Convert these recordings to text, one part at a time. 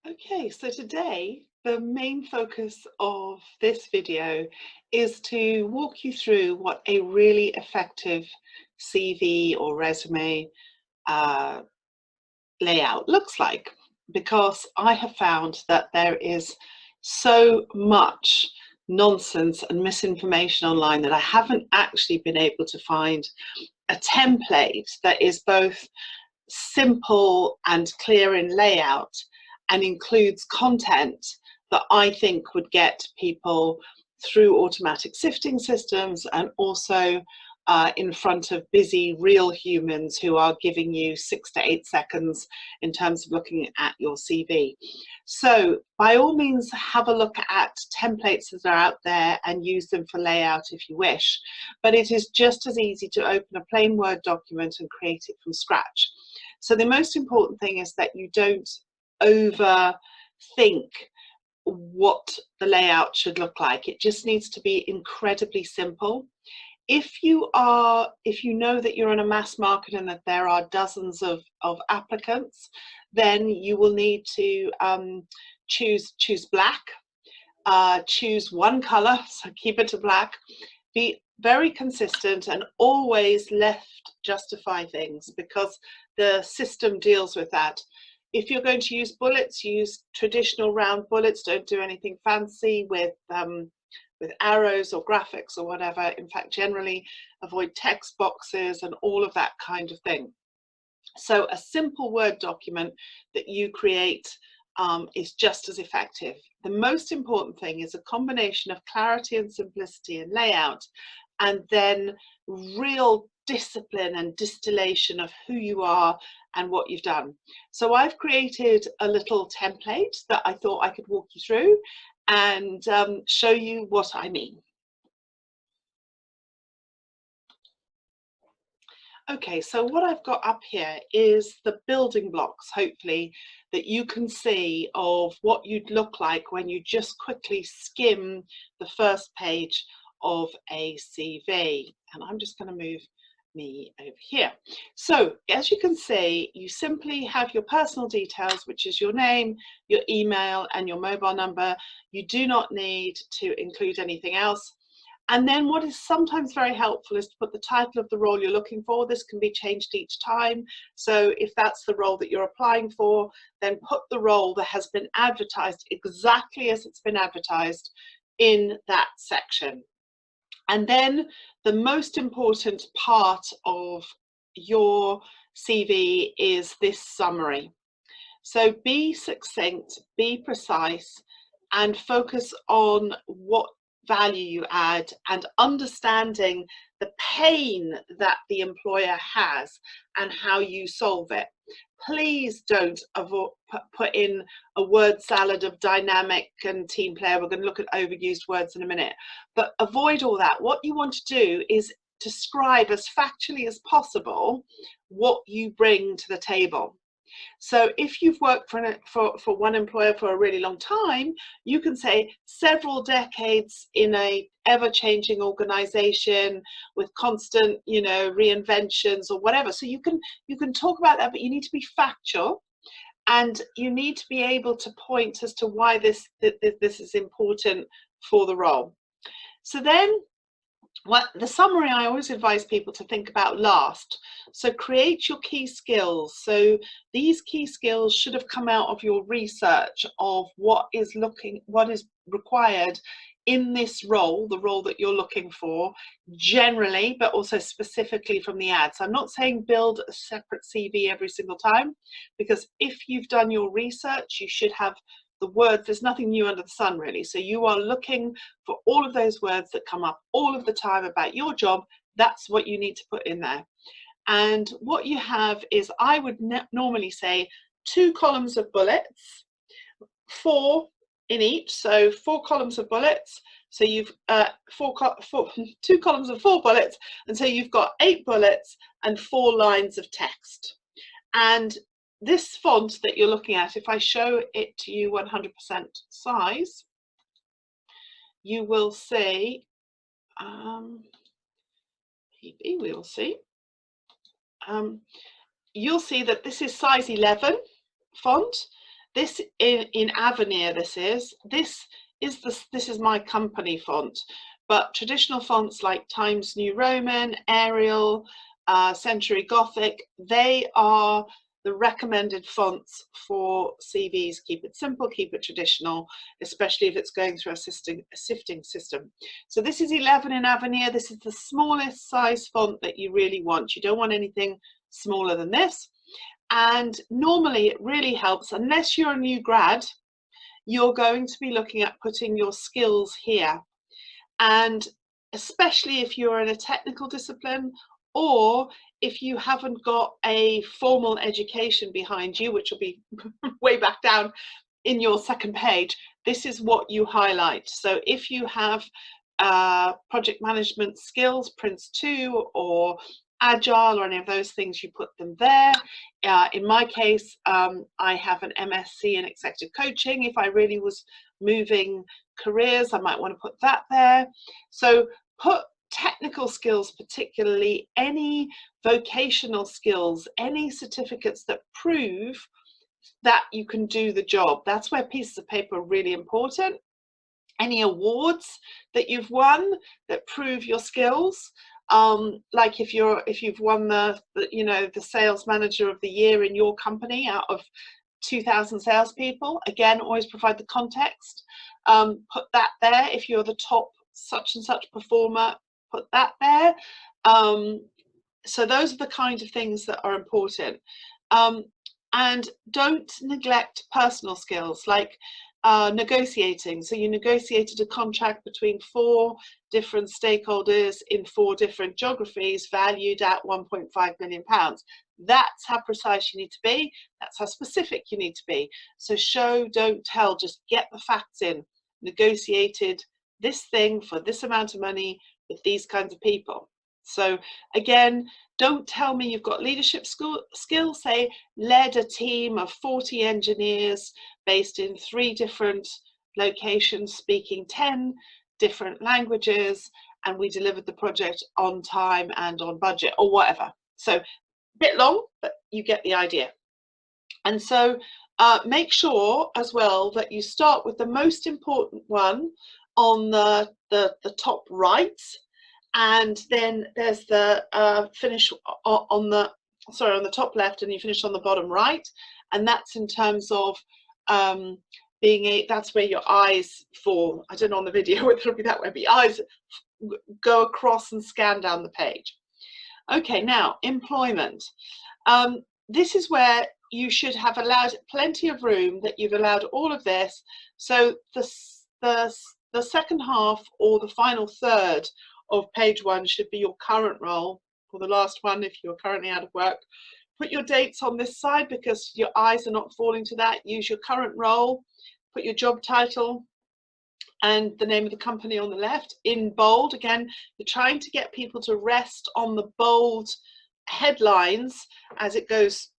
Okay, so today the main focus of this video is to walk you through what a really effective CV or resume uh, layout looks like, because I have found that there is so much nonsense and misinformation online that I haven't actually been able to find a template that is both simple and clear in layout and includes content that I think would get people through automatic sifting systems and also in front of busy real humans who are giving you 6 to 8 seconds in terms of looking at your CV. So by all means, have a look at templates that are out there and use them for layout if you wish, but it is just as easy to open a plain Word document and create it from scratch. So the most important thing is that you don't overthink what the layout should look like. It just needs to be incredibly simple. If you know that you're in a mass market and that there are dozens of applicants, then you will need to choose black, choose one color, so keep it to black, be very consistent, and always left justify things because the system deals with that. If you're going to use bullets, use traditional round bullets. Don't do anything fancy with arrows or graphics or whatever. In fact, generally avoid text boxes and all of that kind of thing. So a simple Word document that you create is just as effective. The most important thing is a combination of clarity and simplicity in layout, and then real discipline and distillation of who you are and what you've done. So I've created a little template that I thought I could walk you through and show you what I mean. Okay, so what I've got up here is the building blocks, hopefully, that you can see of what you'd look like when you just quickly skim the first page of a CV. And I'm just going to move me over here. So as you can see, you simply have your personal details, which is your name, your email, and your mobile number. You do not need to include anything else. And then what is sometimes very helpful is to put the title of the role you're looking for. This can be changed each time. So if that's the role that you're applying for, then put the role that has been advertised exactly as it's been advertised in that section. And then the most important part of your CV is this summary. So be succinct, be precise, and focus on what value you add and understanding the pain that the employer has and how you solve it. Please don't put in a word salad of dynamic and team player. We're going to look at overused words in a minute, but avoid all that. What you want to do is describe as factually as possible what you bring to the table. So if you've worked for one employer for a really long time, you can say several decades in a ever-changing organization with constant, reinventions or whatever. So you can talk about that, but you need to be factual, and you need to be able to point as to why this is important for the role. So then the summary I always advise people to think about last. So create your key skills. So these key skills should have come out of your research of what is required in this role, the role that you're looking for, generally, but also specifically from the ad. So I'm not saying build a separate CV every single time, because if you've done your research, you should have the words. There's nothing new under the sun, really. So you are looking for all of those words that come up all of the time about your job. That's what you need to put in there. And what you have is, I would normally say 2 columns of bullets, 4 in each, so 4 columns of bullets. So you've 2 columns of 4 bullets, and so you've got 8 bullets and 4 lines of text. And this font that you're looking at, if I show it to you 100% size, you will see, you'll see that this is size 11 font, This in Avenir, this is my company font, but traditional fonts like Times New Roman, Arial, Century Gothic, they are the recommended fonts for CVs. Keep it simple, keep it traditional, especially if it's going through a sifting system. So this is 11 in Avenir. This is the smallest size font that you really want. You don't want anything smaller than this. And normally it really helps, unless you're a new grad, you're going to be looking at putting your skills here. And especially if you're in a technical discipline, or if you haven't got a formal education behind you, which will be way back down in your second page, this is what you highlight. So if you have project management skills, Prince 2 or Agile or any of those things, you put them there. In my case, I have an MSc in executive coaching. If I really was moving careers, I might want to put that there. So put technical skills, particularly any vocational skills, any certificates that prove that you can do the job. That's where pieces of paper are really important. Any awards that you've won that prove your skills. Like if you've won the sales manager of the year in your company out of 2,000 salespeople, again, always provide the context. Put that there. If you're the top such and such performer, put that there. So those are the kind of things that are important. And don't neglect personal skills like negotiating. So you negotiated a contract between 4 different stakeholders in 4 different geographies valued at £1.5 million. That's how precise you need to be. That's how specific you need to be. So show, don't tell, just get the facts in. Negotiated this thing for this amount of money with these kinds of people. So again, don't tell me you've got leadership skills. Say, led a team of 40 engineers based in 3 different locations, speaking 10 different languages, and we delivered the project on time and on budget, or whatever. So a bit long, but you get the idea. And so make sure as well that you start with the most important one on the top right. And then there's the finish on the top left, and you finish on the bottom right. And that's in terms of that's where your eyes fall. I don't know on the video whether it'll be that way, but your eyes go across and scan down the page. Okay, now employment. This is where you should have allowed plenty of room, that you've allowed all of this. So the second half, or the final third of page 1, should be your current role, or the last one if you're currently out of work. Put your dates on this side because your eyes are not falling to that. Use your current role, put your job title and the name of the company on the left in bold. Again, you're trying to get people to rest on the bold headlines as it goes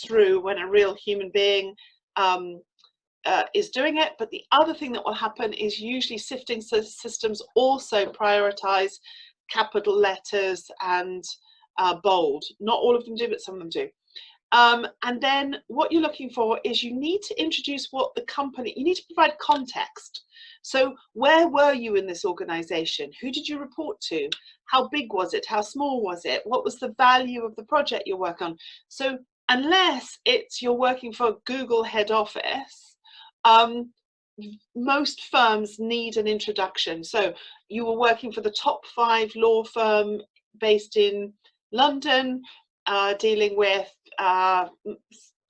through when a real human being is doing it. But the other thing that will happen is usually sifting systems also prioritize capital letters and bold. Not all of them do, but some of them do. And then what you're looking for is you need to introduce what the company, you need to provide context. So where were you in this organization? Who did you report to? How big was it? How small was it? What was the value of the project you're working on? So unless you're working for Google head office, most firms need an introduction. So you were working for the top 5 law firm based in London, dealing with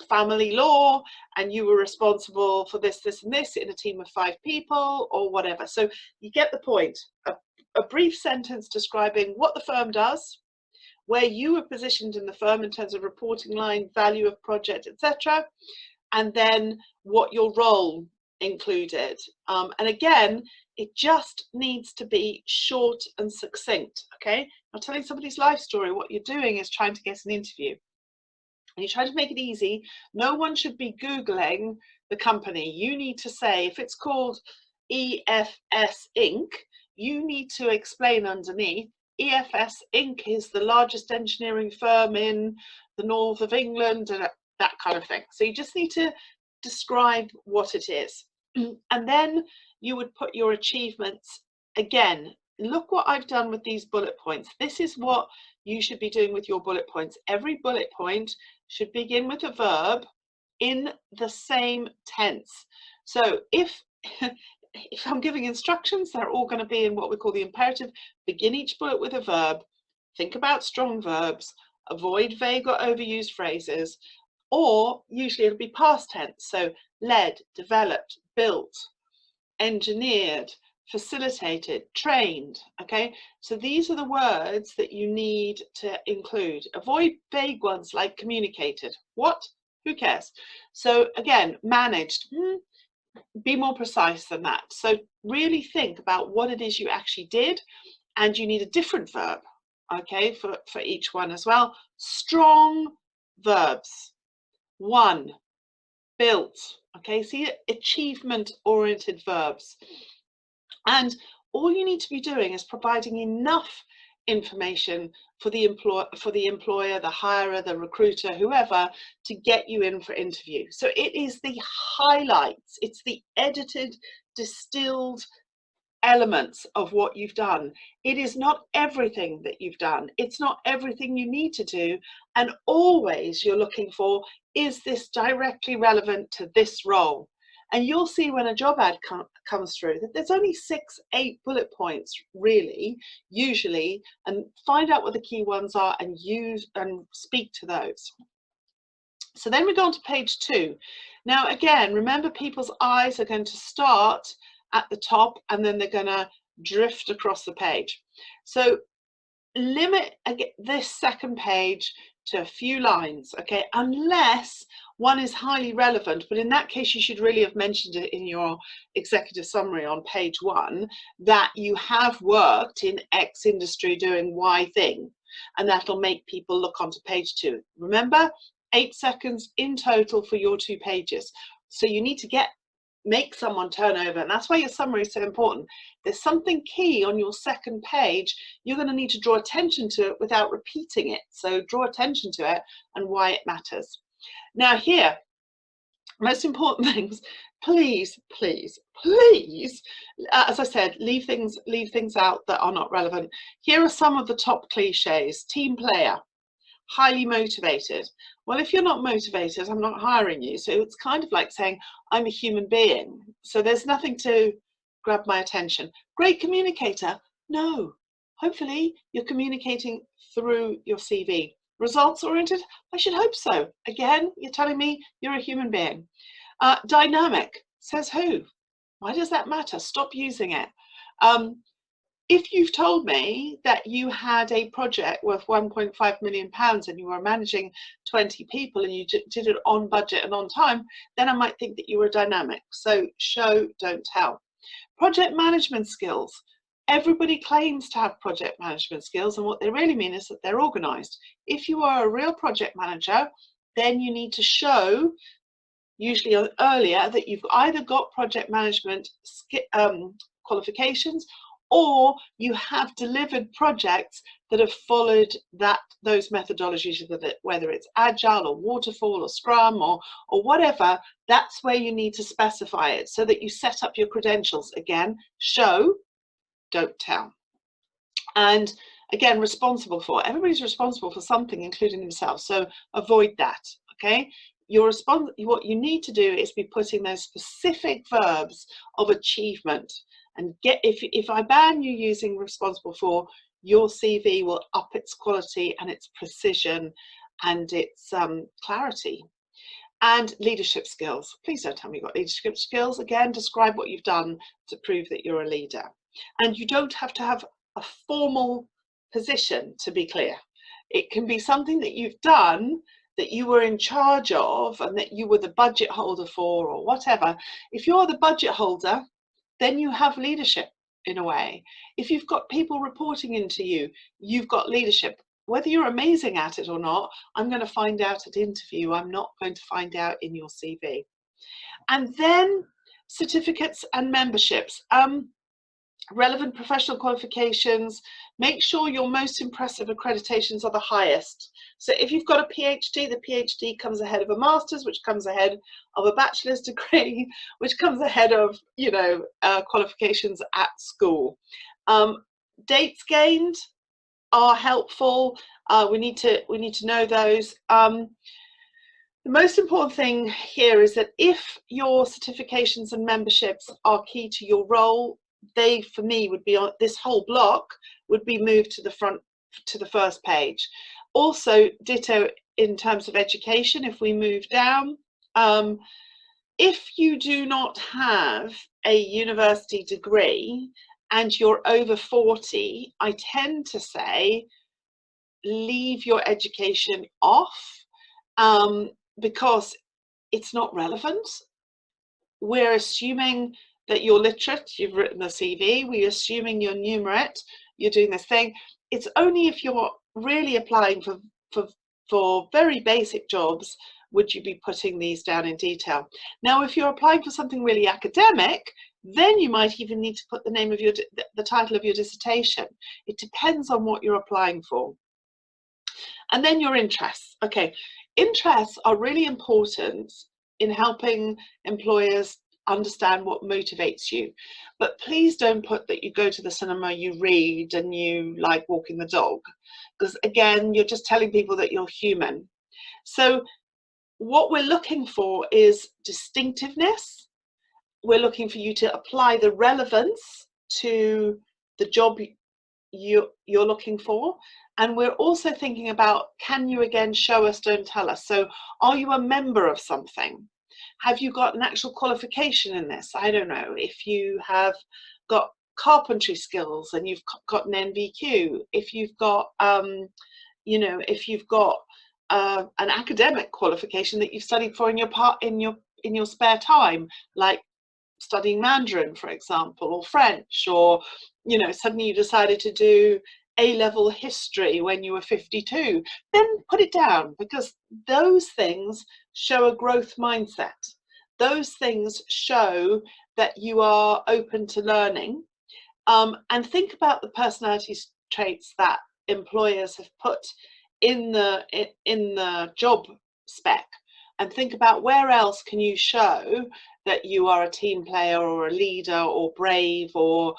family law, and you were responsible for this, this, and this in a team of 5 people, or whatever. So you get the point. A brief sentence describing what the firm does, where you were positioned in the firm in terms of reporting line, value of project, etc., and then what your role included. And again, it just needs to be short and succinct. Okay, now telling somebody's life story, what you're doing is trying to get an interview, and you try to make it easy. No one should be Googling the company. You need to say, if it's called EFS Inc., you need to explain underneath, EFS Inc. is the largest engineering firm in the north of England, and that kind of thing. So you just need to describe what it is. And then you would put your achievements. Again, look what I've done with these bullet points. This is what you should be doing with your bullet points. Every bullet point should begin with a verb in the same tense. So if I'm giving instructions, they're all going to be in what we call the imperative. Begin each bullet with a verb. Think about strong verbs. Avoid vague or overused phrases. Or usually it'll be past tense. So led, developed, built, engineered, facilitated, trained. Okay, so these are the words that you need to include. Avoid vague ones like communicated. What? Who cares? So again, managed. Be more precise than that. So really think about what it is you actually did, and you need a different verb, okay, for each one as well. Strong verbs. Won, built, okay, see, achievement oriented verbs. And all you need to be doing is providing enough information for the employer, the hirer, the recruiter, whoever, to get you in for interview. So it is the highlights, it's the edited, distilled elements of what you've done. It is not everything that you've done. It's not everything you need to do. And always you're looking for, is this directly relevant to this role? And you'll see when a job ad comes through that there's only 6, 8 bullet points really, usually, and find out what the key ones are and use and speak to those. So then we go on to page 2. Now again, remember, people's eyes are going to start at the top and then they're going to drift across the page. So limit this second page to a few lines, okay, unless one is highly relevant, but in that case you should really have mentioned it in your executive summary on page 1 that you have worked in X industry doing Y thing, and that'll make people look onto page 2. Remember, 8 seconds in total for your 2 pages. So you need to make someone turn over, and that's why your summary is so important. There's something key on your second page. You're going to need to draw attention to it without repeating it. So draw attention to it and why it matters. Now here, most important things, please, please, please, as I said, leave things out that are not relevant. Here are some of the top cliches. Team player, highly motivated. Well, if you're not motivated, I'm not hiring you. So it's kind of like saying, I'm a human being. So there's nothing to grab my attention. Great communicator. No, hopefully you're communicating through your CV. Results oriented? I should hope so. Again, you're telling me you're a human being. Dynamic, says who? Why does that matter? Stop using it. If you've told me that you had a project worth £1.5 million and you were managing 20 people and you did it on budget and on time, then I might think that you were dynamic. So show, don't tell. Project management skills. Everybody claims to have project management skills, and what they really mean is that they're organized. If you are a real project manager, then you need to show, usually earlier, that you've either got project management qualifications, or you have delivered projects that have followed those methodologies, whether it's agile or waterfall or scrum or whatever. That's where you need to specify it so that you set up your credentials. Again, show, don't tell. And again, responsible for. Everybody's responsible for something, including themselves. So avoid that, okay? What you need to do is be putting those specific verbs of achievement. And if I ban you using responsible for, your CV will up its quality and its precision and its clarity. And leadership skills. Please don't tell me you've got leadership skills. Again, describe what you've done to prove that you're a leader. And you don't have to have a formal position, to be clear. It can be something that you've done, that you were in charge of, and that you were the budget holder for, or whatever. If you're the budget holder, then you have leadership in a way. If you've got people reporting into you, you've got leadership. Whether you're amazing at it or not, I'm going to find out at interview. I'm not going to find out in your CV. And then certificates and memberships. Relevant professional qualifications, make sure your most impressive accreditations are the highest. So if you've got a PhD, the PhD comes ahead of a master's, which comes ahead of a bachelor's degree, which comes ahead of, you know, qualifications at school. Dates gained are helpful. We need to know those. The most important thing here is that if your certifications and memberships are key to your role, they, for me, would be on this whole block, would be moved to the front, to the first page. Also, ditto in terms of education, if we move down. If you do not have a university degree and you're over 40, I tend to say leave your education off, because it's not relevant. We're assuming that you're literate, you've written a CV, we're assuming you're numerate, you're doing this thing. It's only if you're really applying for very basic jobs would you be putting these down in detail. Now, if you're applying for something really academic, then you might even need to put the name of your, the title of your dissertation. It depends on what you're applying for. And then your interests. Okay, interests are really important in helping employers understand what motivates you. But please don't put that you go to the cinema, you read, and you like walking the dog. Because again, you're just telling people that you're human. So what we're looking for is distinctiveness. We're looking for you to apply the relevance to the job you're looking for. And we're also thinking about, can you again show us, don't tell us? So are you a member of something? Have you got an actual qualification in this? I don't know, if you have got carpentry skills and you've got an NVQ, if you've got you know, if you've got an academic qualification that you've studied for in your spare time, like studying Mandarin, for example, or French, or, you know, suddenly you decided to do A-level history when you were 52, then put it down, because those things show a growth mindset. Those things show that you are open to learning. And think about the personality traits that employers have put in the job spec, and think about where else can you show that you are a team player or a leader or brave or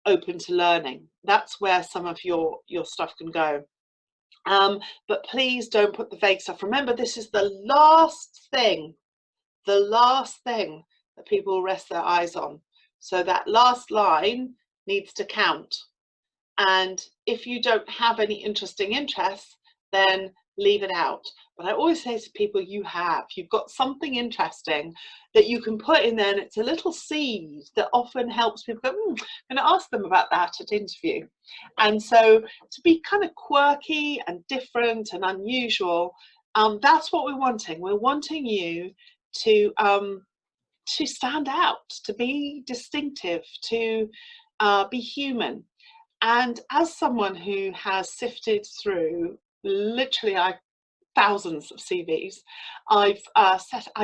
open to learning. That's where some of your stuff can go. But please don't put the vague stuff. Remember, this is the last thing that people rest their eyes on. So that last line needs to count. And if you don't have any interesting interests, then leave it out. But I always say to people, you've got something interesting that you can put in there, and it's a little seed that often helps people go, I'm going to ask them about that at interview. And so to be kind of quirky and different and unusual, that's what we're wanting. We're wanting you to stand out, to be distinctive, to be human. And as someone who has sifted through literally thousands of CVs, I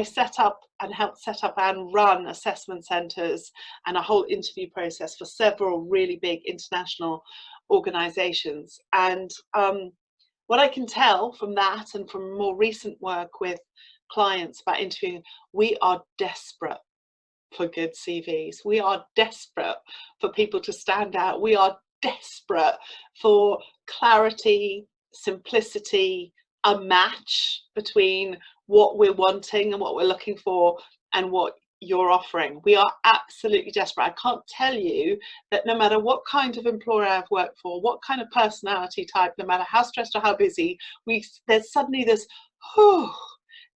set up and helped set up and run assessment centres and a whole interview process for several really big international organisations. And what I can tell from that and from more recent work with clients about interviewing, we are desperate for good CVs. We are desperate for people to stand out. We are desperate for clarity, simplicity, a match between what we're wanting and what we're looking for and what you're offering. We are absolutely desperate. I can't tell you that no matter what kind of employer I've worked for, what kind of personality type, no matter how stressed or how busy, there's suddenly this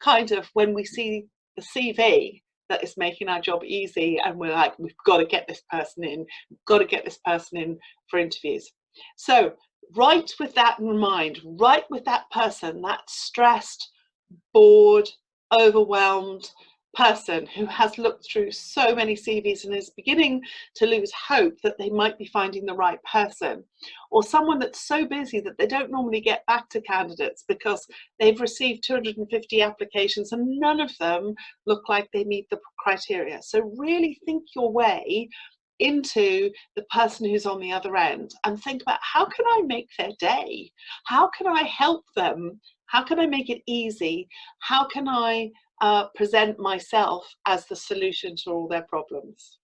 kind of, when we see the CV that is making our job easy, and we're like, we've got to get this person in, we've got to get this person in for interviews. So write with that in mind, write with that person, that stressed, bored, overwhelmed person who has looked through so many CVs and is beginning to lose hope that they might be finding the right person, or someone that's so busy that they don't normally get back to candidates because they've received 250 applications and none of them look like they meet the criteria. So really think your way into the person who's on the other end and think about, how can I make their day? How can I help them? How can I make it easy? How can I present myself as the solution to all their problems?